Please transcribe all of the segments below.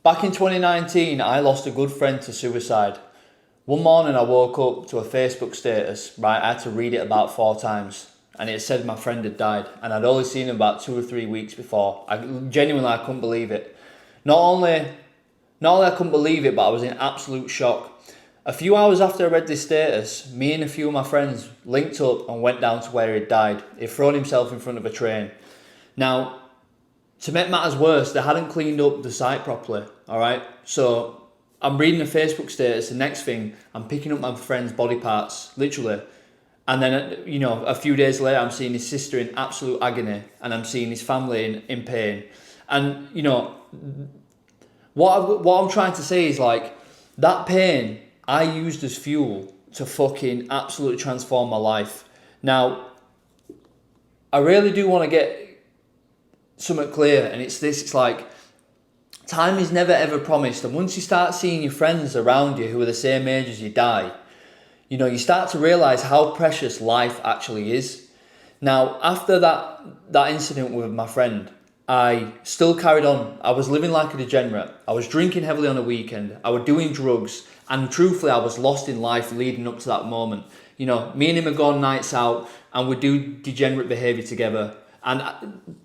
Back in 2019, I lost a good friend to suicide. One morning I woke up to a Facebook status, right? I had to read it about 4 times, and it said my friend had died, and I'd only seen him about 2 or 3 weeks before. I couldn't believe it. Not only I couldn't believe it, but I was in absolute shock. A few hours after I read this status, me and a few of my friends linked up and went down to where he'd died. He'd thrown himself in front of a train. Now, to make matters worse, they hadn't cleaned up the site properly, alright? So I'm reading a Facebook status, the next thing, I'm picking up my friend's body parts, literally. And then, a few days later, I'm seeing his sister in absolute agony, and I'm seeing his family in pain. And, what I'm trying to say is, like, that pain I used as fuel to fucking absolutely transform my life. Now, I really do want to get something clear, and it's this. It's like, time is never ever promised, and once you start seeing your friends around you who are the same age as you die, you start to realise how precious life actually is. Now, after that incident with my friend, I still carried on. I was living like a degenerate. I was drinking heavily on the weekend. I was doing drugs, and truthfully, I was lost in life leading up to that moment. Me and him would go on nights out, and we'd do degenerate behaviour together, and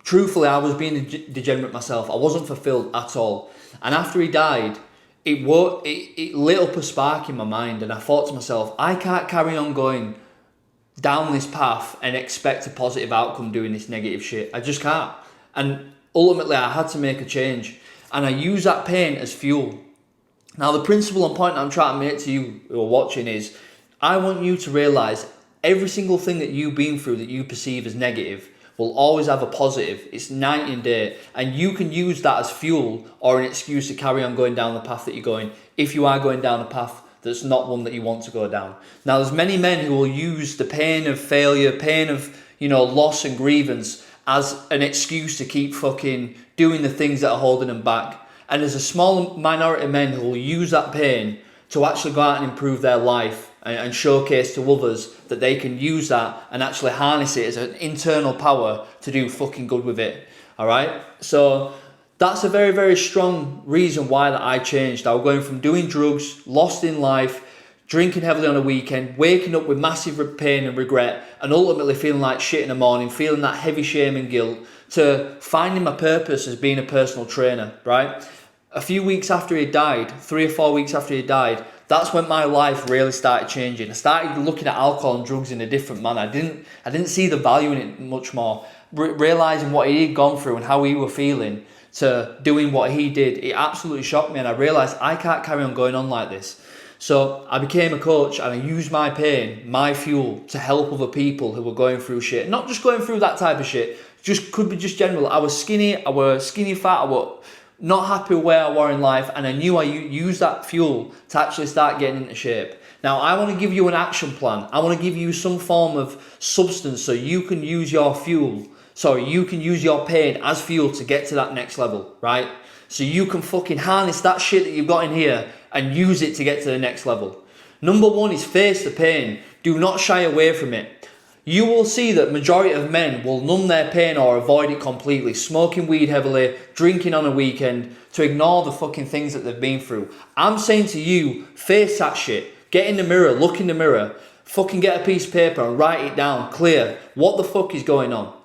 truthfully, I was being a degenerate myself. I wasn't fulfilled at all. And after he died, it lit up a spark in my mind, and I thought to myself, I can't carry on going down this path and expect a positive outcome doing this negative shit. I just can't. And ultimately, I had to make a change. And I use that pain as fuel. Now, the principle and point I'm trying to make to you who are watching is, I want you to realise every single thing that you've been through that you perceive as negative will always have a positive. It's night and day, and you can use that as fuel or an excuse to carry on going down the path that you're going, if you are going down a path that's not one that you want to go down. Now, there's many men who will use the pain of failure, pain of loss and grievance as an excuse to keep fucking doing the things that are holding them back. And there's a small minority of men who will use that pain to actually go out and improve their life and showcase to others that they can use that and actually harness it as an internal power to do fucking good with it. All right? So that's a very, very strong reason why that I changed. I was going from doing drugs, lost in life, drinking heavily on a weekend, waking up with massive pain and regret, and ultimately feeling like shit in the morning, feeling that heavy shame and guilt, to finding my purpose as being a personal trainer, right? A few weeks after he died, 3 or 4 weeks after he died, that's when my life really started changing. I started looking at alcohol and drugs in a different manner. I didn't see the value in it much more. Realising what he had gone through and how he was feeling to doing what he did, it absolutely shocked me, and I realised I can't carry on going on like this. So I became a coach, and I used my pain, my fuel, to help other people who were going through shit. Not just going through that type of shit, could be just general. I was skinny fat, I was not happy where I was in life, and I knew I used that fuel to actually start getting into shape. Now, I want to give you an action plan. I want to give you some form of substance so you can use your fuel. Sorry, you can use your pain as fuel to get to that next level, right? So you can fucking harness that shit that you've got in here and use it to get to the next level. Number one is face the pain. Do not shy away from it. You will see that majority of men will numb their pain or avoid it completely, smoking weed heavily, drinking on a weekend, to ignore the fucking things that they've been through. I'm saying to you, face that shit. Get in the mirror, look in the mirror, fucking get a piece of paper and write it down clear. What the fuck is going on?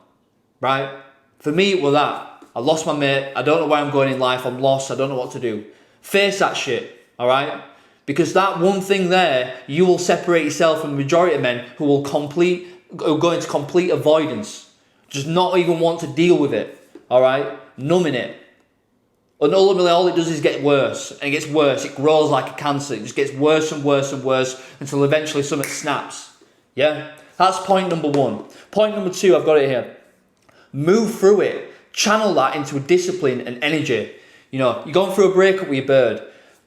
Right? For me, it was that. I lost my mate, I don't know where I'm going in life, I'm lost, I don't know what to do. Face that shit, alright? Because that one thing there, you will separate yourself from the majority of men who will go into complete avoidance, just not even want to deal with it, all right, numbing it. And ultimately, all it does is get worse, and it gets worse. It grows like a cancer. It just gets worse and worse and worse until eventually something snaps. Yeah, that's point number one. Point number two, I've got it here. Move through it. Channel that into a discipline and energy. You're going through a breakup with your bird.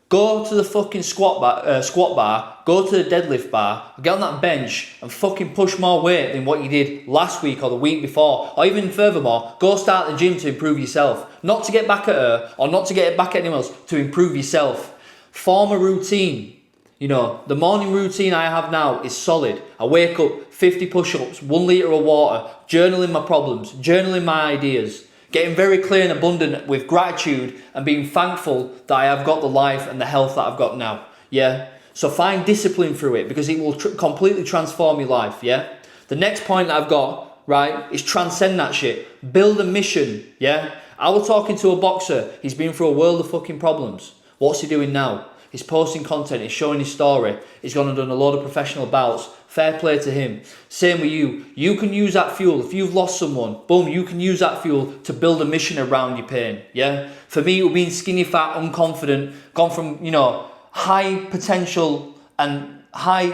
Go to the fucking squat bar, go to the deadlift bar, get on that bench and fucking push more weight than what you did last week or the week before. Or even furthermore, go start the gym to improve yourself. Not to get back at her or not to get back at anyone else, to improve yourself. Form a routine. The morning routine I have now is solid. I wake up, 50 push-ups, 1 litre of water, journaling my problems, journaling my ideas. Getting very clear and abundant with gratitude and being thankful that I have got the life and the health that I've got now. Yeah. So find discipline through it because it will completely transform your life. Yeah. The next point that I've got, right, is transcend that shit. Build a mission. Yeah. I was talking to a boxer. He's been through a world of fucking problems. What's he doing now? He's posting content, he's showing his story, he's gone and done a load of professional bouts. Fair play to him. Same with you. You can use that fuel. If you've lost someone, boom, you can use that fuel to build a mission around your pain. Yeah? For me, it would be skinny fat, unconfident, gone from, high potential and high,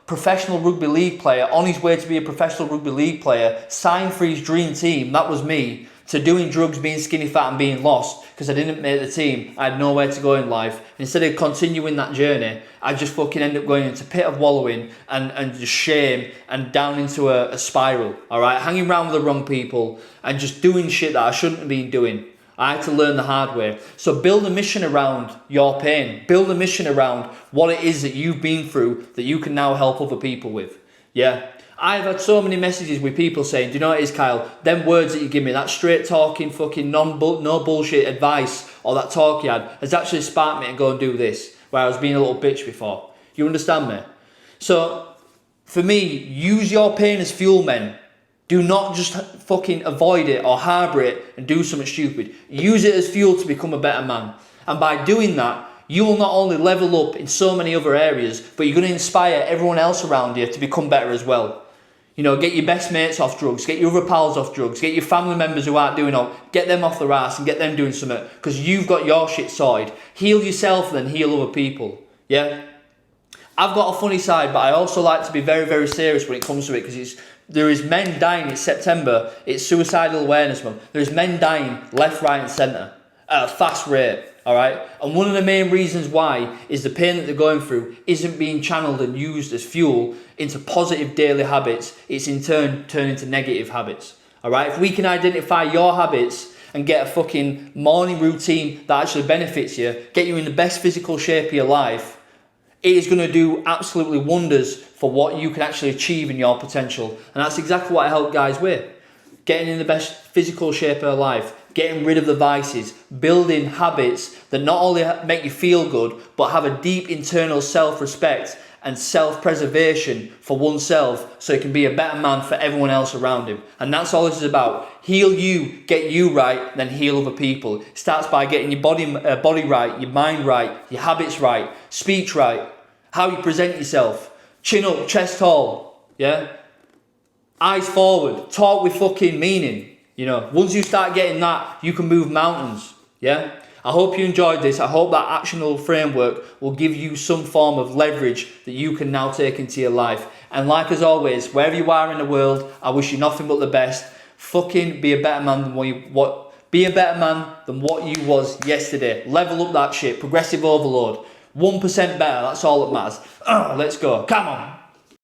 professional rugby league player, on his way to be a professional rugby league player, signed for his dream team, that was me, to doing drugs, being skinny fat and being lost because I didn't make the team. I had nowhere to go in life. Instead of continuing that journey, I just fucking end up going into a pit of wallowing and just shame and down into a spiral, all right? Hanging around with the wrong people and just doing shit that I shouldn't have been doing. I had to learn the hard way. So build a mission around your pain. Build a mission around what it is that you've been through that you can now help other people with. Yeah. I've had so many messages with people saying, do you know what it is, Kyle? Them words that you give me, that straight talking, fucking no bullshit advice, or that talk you had, has actually sparked me to go and do this, where I was being a little bitch before. You understand me? So, for me, use your pain as fuel, men. Do not just fucking avoid it or harbour it and do something stupid. Use it as fuel to become a better man. And by doing that, you will not only level up in so many other areas, but you're going to inspire everyone else around you to become better as well. Get your best mates off drugs, get your other pals off drugs, get your family members who aren't doing it, get them off their ass and get them doing something because you've got your shit sorted. Heal yourself and then heal other people. Yeah? I've got a funny side, but I also like to be very, very serious when it comes to it because there is men dying. It's September, it's Suicidal Awareness Month. There's men dying left, right and centre at a fast rate. All right, and one of the main reasons why is the pain that they're going through isn't being channeled and used as fuel into positive daily habits. It's in turn turned into negative habits. All right, if we can identify your habits and get a fucking morning routine that actually benefits you, get you in the best physical shape of your life, it is going to do absolutely wonders for what you can actually achieve in your potential. And that's exactly what I help guys with. Getting in the best physical shape of their life, getting rid of the vices, building habits that not only make you feel good, but have a deep internal self-respect and self-preservation for oneself so he can be a better man for everyone else around him. And that's all this is about. Heal you, get you right, then heal other people. It starts by getting your body right, your mind right, your habits right, speech right, how you present yourself, chin up, chest tall, yeah? Eyes forward, talk with fucking meaning. Once you start getting that, you can move mountains. Yeah? I hope you enjoyed this. I hope that actionable framework will give you some form of leverage that you can now take into your life. And like as always, wherever you are in the world, I wish you nothing but the best. Fucking be a better man than what you was yesterday. Level up that shit. Progressive overload. 1% better. That's all that matters. Let's go. Come on.